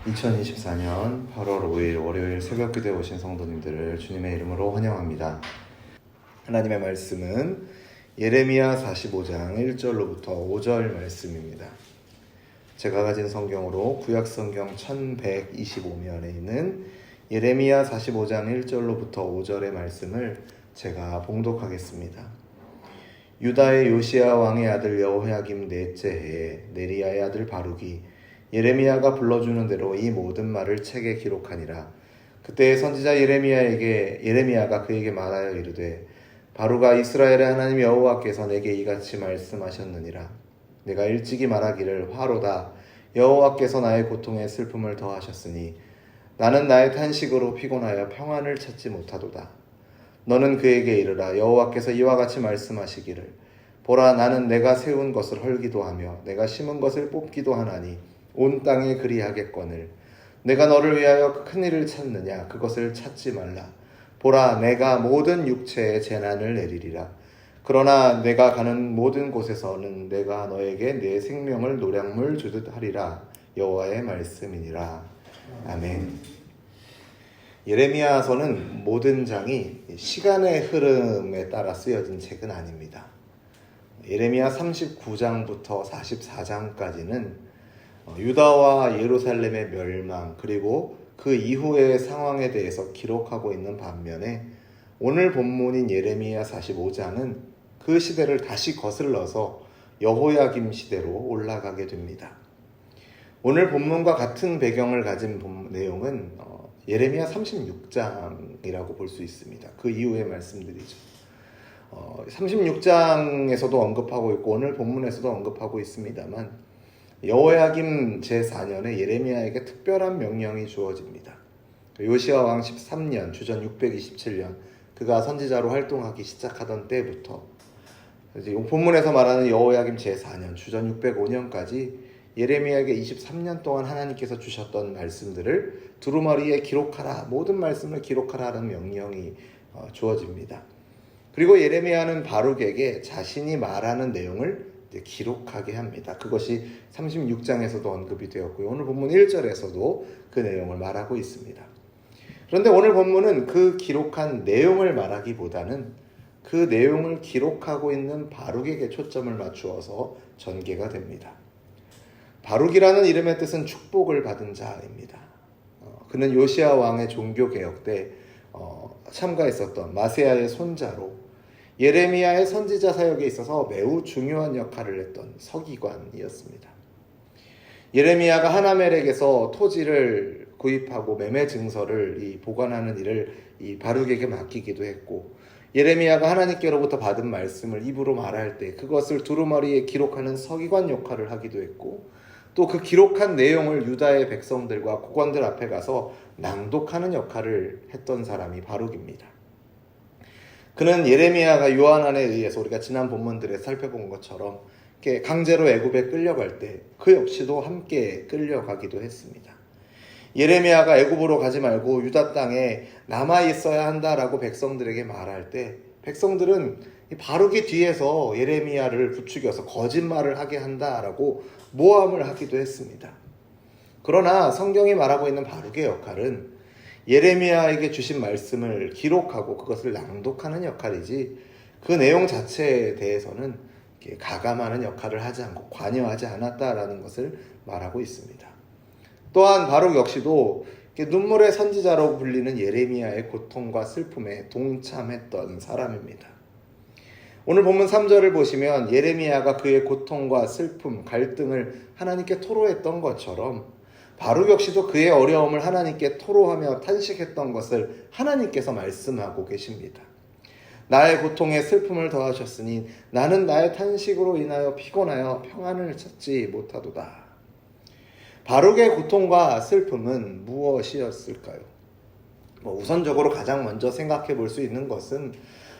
2024년 8월 5일 월요일 새벽기도에 오신 성도님들을 주님의 이름으로 환영합니다. 하나님의 말씀은 예레미야 45장 1절로부터 5절 말씀입니다. 제가 가진 성경으로 구약성경 1125면에 있는 예레미야 45장 1절로부터 5절의 말씀을 제가 봉독하겠습니다. 유다의 요시야 왕의 아들 여호야김 넷째 해에 네리야의 아들 바룩이 예레미야가 불러주는 대로 이 모든 말을 책에 기록하니라. 그때 선지자 예레미야가 그에게 말하여 이르되 바룩아, 이스라엘의 하나님 여호와께서 내게 이같이 말씀하셨느니라. 내가 일찍이 말하기를 화로다. 여호와께서 나의 고통에 슬픔을 더하셨으니 나는 나의 탄식으로 피곤하여 평안을 찾지 못하도다. 너는 그에게 이르라. 여호와께서 이와 같이 말씀하시기를 보라, 나는 내가 세운 것을 헐기도 하며 내가 심은 것을 뽑기도 하나니 온 땅에 그리하겠거늘 내가 너를 위하여 큰 일을 찾느냐? 그것을 찾지 말라. 보라, 내가 모든 육체에 재난을 내리리라. 그러나 내가 가는 모든 곳에서는 내가 너에게 내 생명을 노량물 주듯 하리라. 여호와의 말씀이니라. 아멘. 예레미야서는 모든 장이 시간의 흐름에 따라 쓰여진 책은 아닙니다. 예레미야 39장부터 44장까지는 유다와 예루살렘의 멸망 그리고 그 이후의 상황에 대해서 기록하고 있는 반면에 오늘 본문인 예레미야 45장은 그 시대를 다시 거슬러서 여호야김 시대로 올라가게 됩니다. 오늘 본문과 같은 배경을 가진 내용은 예레미야 36장이라고 볼 수 있습니다. 그 이후의 말씀들이죠. 36장에서도 언급하고 있고 오늘 본문에서도 언급하고 있습니다만 여호야김 제4년에 예레미야에게 특별한 명령이 주어집니다. 요시야 왕 13년 주전 627년 그가 선지자로 활동하기 시작하던 때부터 이제 본문에서 말하는 여호야김 제4년 주전 605년까지 예레미야에게 23년 동안 하나님께서 주셨던 말씀들을 두루마리에 기록하라, 모든 말씀을 기록하라는 명령이 주어집니다. 그리고 예레미야는 바룩에게 자신이 말하는 내용을 기록하게 합니다. 그것이 36장에서도 언급이 되었고요. 오늘 본문 1절에서도 그 내용을 말하고 있습니다. 그런데 오늘 본문은 그 기록한 내용을 말하기보다는 그 내용을 기록하고 있는 바룩에게 초점을 맞추어서 전개가 됩니다. 바룩이라는 이름의 뜻은 축복을 받은 자입니다. 그는 요시야 왕의 종교개혁 때 참가했었던 마세야의 손자로 예레미야의 선지자 사역에 있어서 매우 중요한 역할을 했던 서기관이었습니다. 예레미야가 하나멜에게서 토지를 구입하고 매매 증서를 보관하는 일을 이 바룩에게 맡기기도 했고, 예레미야가 하나님께로부터 받은 말씀을 입으로 말할 때 그것을 두루마리에 기록하는 서기관 역할을 하기도 했고, 또 그 기록한 내용을 유다의 백성들과 고관들 앞에 가서 낭독하는 역할을 했던 사람이 바룩입니다. 그는 예레미야가 요한안에 의해서 우리가 지난 본문들에 살펴본 것처럼 강제로 애굽에 끌려갈 때 그 역시도 함께 끌려가기도 했습니다. 예레미야가 애굽으로 가지 말고 유다 땅에 남아 있어야 한다라고 백성들에게 말할 때 백성들은 바룩이 뒤에서 예레미야를 부추겨서 거짓말을 하게 한다라고 모함을 하기도 했습니다. 그러나 성경이 말하고 있는 바룩의 역할은 예레미야에게 주신 말씀을 기록하고 그것을 낭독하는 역할이지 그 내용 자체에 대해서는 가감하는 역할을 하지 않고 관여하지 않았다라는 것을 말하고 있습니다. 또한 바룩 역시도 눈물의 선지자로 불리는 예레미야의 고통과 슬픔에 동참했던 사람입니다. 오늘 본문 3절을 보시면 예레미야가 그의 고통과 슬픔, 갈등을 하나님께 토로했던 것처럼 바룩 역시도 그의 어려움을 하나님께 토로하며 탄식했던 것을 하나님께서 말씀하고 계십니다. 나의 고통에 슬픔을 더하셨으니 나는 나의 탄식으로 인하여 피곤하여 평안을 찾지 못하도다. 바룩의 고통과 슬픔은 무엇이었을까요? 우선적으로 가장 먼저 생각해 볼 수 있는 것은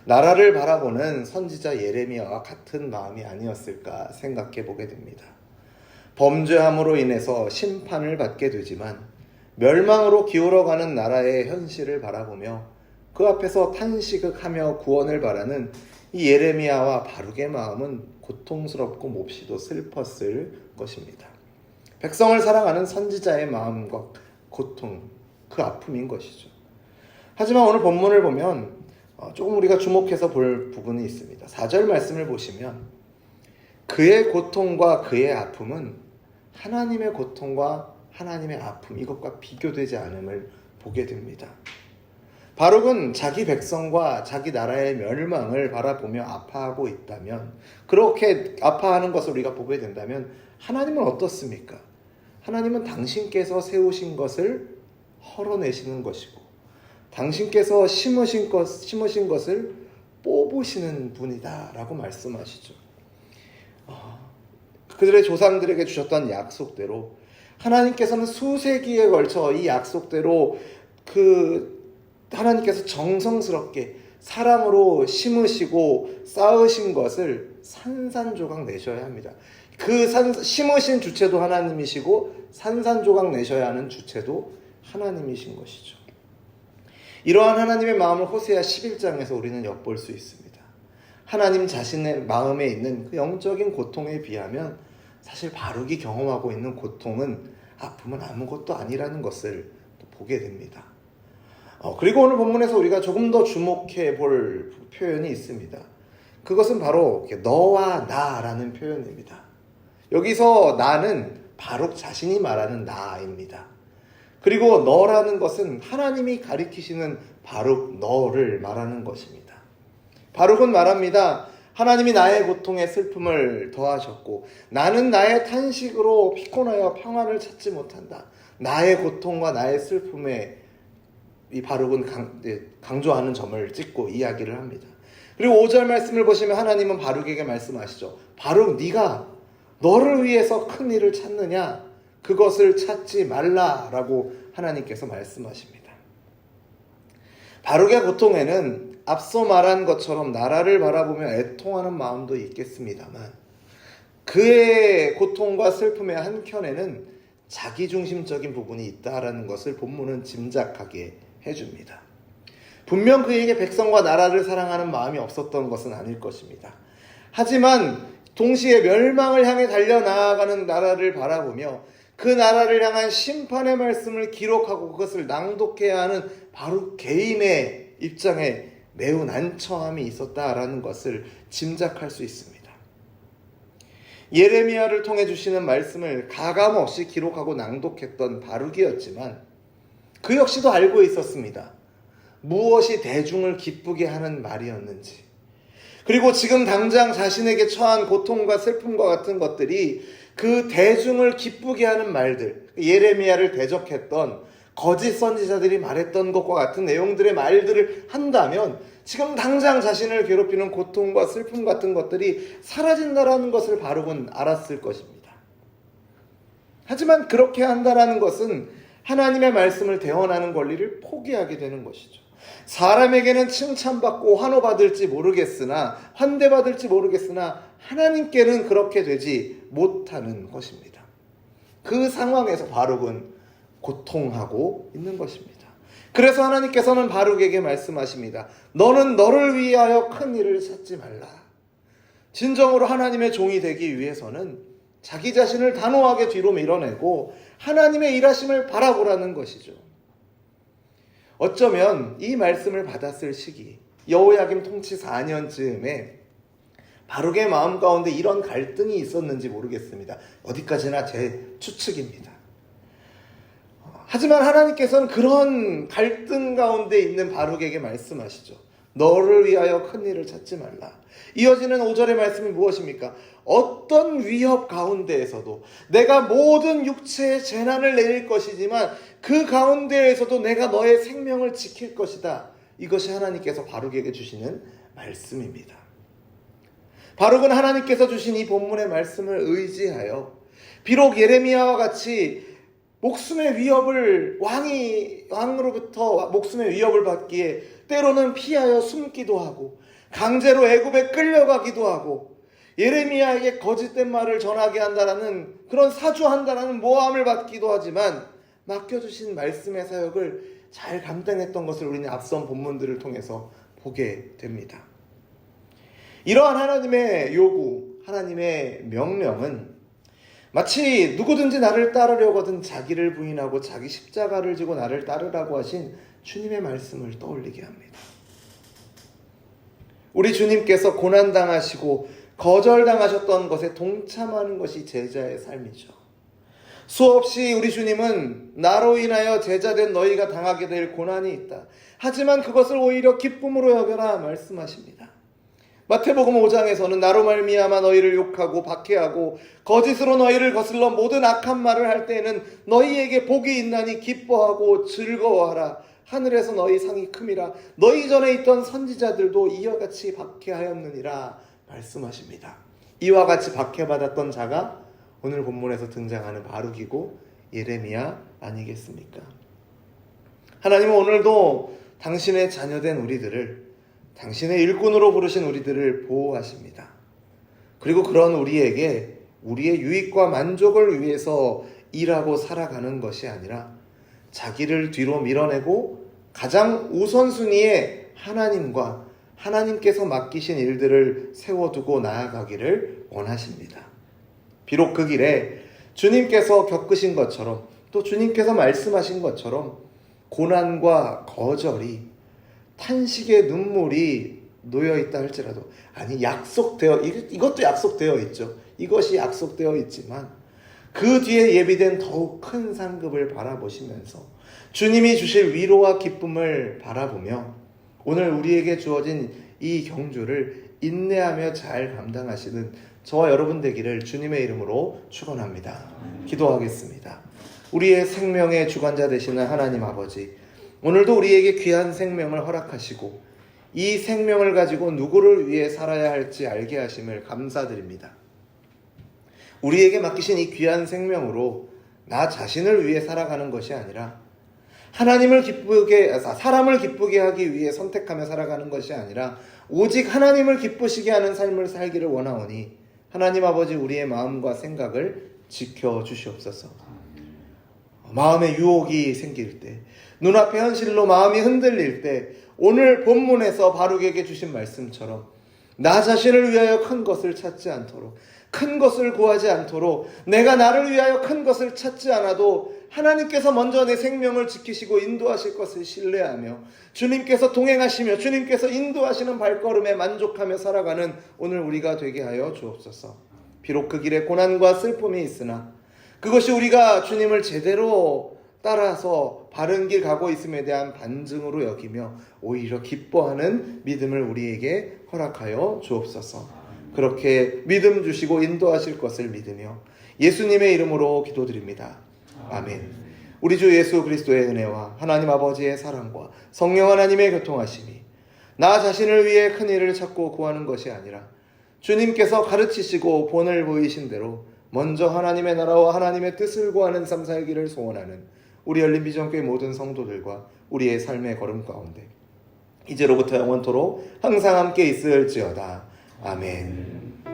나라를 바라보는 선지자 예레미야와 같은 마음이 아니었을까 생각해 보게 됩니다. 범죄함으로 인해서 심판을 받게 되지만 멸망으로 기울어가는 나라의 현실을 바라보며 그 앞에서 탄식하며 구원을 바라는 이 예레미야와 바룩의 마음은 고통스럽고 몹시도 슬펐을 것입니다. 백성을 사랑하는 선지자의 마음과 고통, 그 아픔인 것이죠. 하지만 오늘 본문을 보면 조금 우리가 주목해서 볼 부분이 있습니다. 4절 말씀을 보시면 그의 고통과 그의 아픔은 하나님의 고통과 하나님의 아픔, 이것과 비교되지 않음을 보게 됩니다. 바룩은 자기 백성과 자기 나라의 멸망을 바라보며 아파하고 있다면, 그렇게 아파하는 것을 우리가 보게 된다면 하나님은 어떻습니까? 하나님은 당신께서 세우신 것을 헐어내시는 것이고 당신께서 심으신 것을 뽑으시는 분이다 라고 말씀하시죠. 그들의 조상들에게 주셨던 약속대로 하나님께서는 수세기에 걸쳐 이 약속대로 하나님께서 정성스럽게 사랑으로 심으시고 쌓으신 것을 산산조각 내셔야 합니다. 심으신 주체도 하나님이시고 산산조각 내셔야 하는 주체도 하나님이신 것이죠. 이러한 하나님의 마음을 호세아 11장에서 우리는 엿볼 수 있습니다. 하나님 자신의 마음에 있는 그 영적인 고통에 비하면 사실 바룩이 경험하고 있는 고통은, 아픔은 아무것도 아니라는 것을 또 보게 됩니다. 그리고 오늘 본문에서 우리가 조금 더 주목해 볼 표현이 있습니다. 그것은 바로 너와 나라는 표현입니다. 여기서 나는 바룩 자신이 말하는 나입니다. 그리고 너라는 것은 하나님이 가리키시는 바룩 너를 말하는 것입니다. 바룩은 말합니다. 하나님이 나의 고통에 슬픔을 더하셨고 나는 나의 탄식으로 피곤하여 평안을 찾지 못한다. 나의 고통과 나의 슬픔에 이 바룩은 강조하는 점을 찍고 이야기를 합니다. 그리고 5절 말씀을 보시면 하나님은 바룩에게 말씀하시죠. 바룩, 네가 너를 위해서 큰 일을 찾느냐? 그것을 찾지 말라라고 하나님께서 말씀하십니다. 바룩의 고통에는 앞서 말한 것처럼 나라를 바라보며 애통하는 마음도 있겠습니다만 그의 고통과 슬픔의 한켠에는 자기중심적인 부분이 있다라는 것을 본문은 짐작하게 해줍니다. 분명 그에게 백성과 나라를 사랑하는 마음이 없었던 것은 아닐 것입니다. 하지만 동시에 멸망을 향해 달려나아가는 나라를 바라보며 그 나라를 향한 심판의 말씀을 기록하고 그것을 낭독해야 하는 바룩 개인의 입장에 매우 난처함이 있었다라는 것을 짐작할 수 있습니다. 예레미야를 통해 주시는 말씀을 가감없이 기록하고 낭독했던 바룩이었지만 그 역시도 알고 있었습니다. 무엇이 대중을 기쁘게 하는 말이었는지, 그리고 지금 당장 자신에게 처한 고통과 슬픔과 같은 것들이 그 대중을 기쁘게 하는 말들, 예레미야를 대적했던 거짓 선지자들이 말했던 것과 같은 내용들의 말들을 한다면 지금 당장 자신을 괴롭히는 고통과 슬픔 같은 것들이 사라진다라는 것을 바룩은 알았을 것입니다. 하지만 그렇게 한다라는 것은 하나님의 말씀을 대언하는 권리를 포기하게 되는 것이죠. 사람에게는 칭찬받고 환호받을지 모르겠으나, 환대받을지 모르겠으나 하나님께는 그렇게 되지 못하는 것입니다. 그 상황에서 바룩은 고통하고 있는 것입니다. 그래서 하나님께서는 바룩에게 말씀하십니다. 너는 너를 위하여 큰 일을 찾지 말라. 진정으로 하나님의 종이 되기 위해서는 자기 자신을 단호하게 뒤로 밀어내고 하나님의 일하심을 바라보라는 것이죠. 어쩌면 이 말씀을 받았을 시기, 여호야김 통치 4년쯤에 바룩의 마음 가운데 이런 갈등이 있었는지 모르겠습니다. 어디까지나 제 추측입니다. 하지만 하나님께서는 그런 갈등 가운데 있는 바룩에게 말씀하시죠. 너를 위하여 큰 일을 찾지 말라. 이어지는 5절의 말씀이 무엇입니까? 어떤 위협 가운데에서도 내가 모든 육체의 재난을 내릴 것이지만 그 가운데에서도 내가 너의 생명을 지킬 것이다. 이것이 하나님께서 바룩에게 주시는 말씀입니다. 바룩은 하나님께서 주신 이 본문의 말씀을 의지하여 비록 예레미야와 같이 목숨의 위협을 왕으로부터 목숨의 위협을 받기에 때로는 피하여 숨기도 하고 강제로 애굽에 끌려가기도 하고 예레미야에게 거짓된 말을 전하게 한다라는 그런 사주한다라는 모함을 받기도 하지만 맡겨주신 말씀의 사역을 잘 감당했던 것을 우리는 앞선 본문들을 통해서 보게 됩니다. 이러한 하나님의 요구, 하나님의 명령은 마치 누구든지 나를 따르려거든 자기를 부인하고 자기 십자가를 지고 나를 따르라고 하신 주님의 말씀을 떠올리게 합니다. 우리 주님께서 고난당하시고 거절당하셨던 것에 동참하는 것이 제자의 삶이죠. 수없이 우리 주님은 나로 인하여 제자된 너희가 당하게 될 고난이 있다. 하지만 그것을 오히려 기쁨으로 여겨라 말씀하십니다. 마태복음 5장에서는 나로 말미암아 너희를 욕하고 박해하고 거짓으로 너희를 거슬러 모든 악한 말을 할 때에는 너희에게 복이 있나니 기뻐하고 즐거워하라. 하늘에서 너희 상이 큼이라. 너희 전에 있던 선지자들도 이와 같이 박해하였느니라 말씀하십니다. 이와 같이 박해받았던 자가 오늘 본문에서 등장하는 바룩이고 예레미야 아니겠습니까? 하나님은 오늘도 당신의 자녀된 우리들을, 당신의 일꾼으로 부르신 우리들을 보호하십니다. 그리고 그런 우리에게 우리의 유익과 만족을 위해서 일하고 살아가는 것이 아니라 자기를 뒤로 밀어내고 가장 우선순위에 하나님과 하나님께서 맡기신 일들을 세워두고 나아가기를 원하십니다. 비록 그 길에 주님께서 겪으신 것처럼 또 주님께서 말씀하신 것처럼 고난과 거절이 탄식의 눈물이 놓여있다 할지라도, 아니 이것도 약속되어 있죠. 이것이 약속되어 있지만 그 뒤에 예비된 더욱 큰 상급을 바라보시면서 주님이 주실 위로와 기쁨을 바라보며 오늘 우리에게 주어진 이 경주를 인내하며 잘 감당하시는 저와 여러분 되기를 주님의 이름으로 축원합니다. 기도하겠습니다. 우리의 생명의 주관자 되시는 하나님 아버지, 오늘도 우리에게 귀한 생명을 허락하시고 이 생명을 가지고 누구를 위해 살아야 할지 알게 하심을 감사드립니다. 우리에게 맡기신 이 귀한 생명으로 나 자신을 위해 살아가는 것이 아니라 사람을 기쁘게 하기 위해 선택하며 살아가는 것이 아니라 오직 하나님을 기쁘시게 하는 삶을 살기를 원하오니 하나님 아버지, 우리의 마음과 생각을 지켜주시옵소서. 마음의 유혹이 생길 때, 눈앞의 현실로 마음이 흔들릴 때 오늘 본문에서 바룩에게 주신 말씀처럼 나 자신을 위하여 큰 것을 찾지 않도록, 큰 것을 구하지 않도록, 내가 나를 위하여 큰 것을 찾지 않아도 하나님께서 먼저 내 생명을 지키시고 인도하실 것을 신뢰하며 주님께서 동행하시며 주님께서 인도하시는 발걸음에 만족하며 살아가는 오늘 우리가 되게 하여 주옵소서. 비록 그 길에 고난과 슬픔이 있으나 그것이 우리가 주님을 제대로 따라서 바른 길 가고 있음에 대한 반증으로 여기며 오히려 기뻐하는 믿음을 우리에게 허락하여 주옵소서. 그렇게 믿음 주시고 인도하실 것을 믿으며 예수님의 이름으로 기도드립니다. 아멘. 우리 주 예수 그리스도의 은혜와 하나님 아버지의 사랑과 성령 하나님의 교통하심이 나 자신을 위해 큰 일을 찾고 구하는 것이 아니라 주님께서 가르치시고 본을 보이신 대로 먼저 하나님의 나라와 하나님의 뜻을 구하는 삶 살기를 소원하는 우리 열린 비전교회 모든 성도들과 우리의 삶의 걸음 가운데 이제로부터 영원토록 항상 함께 있을지어다. 아멘.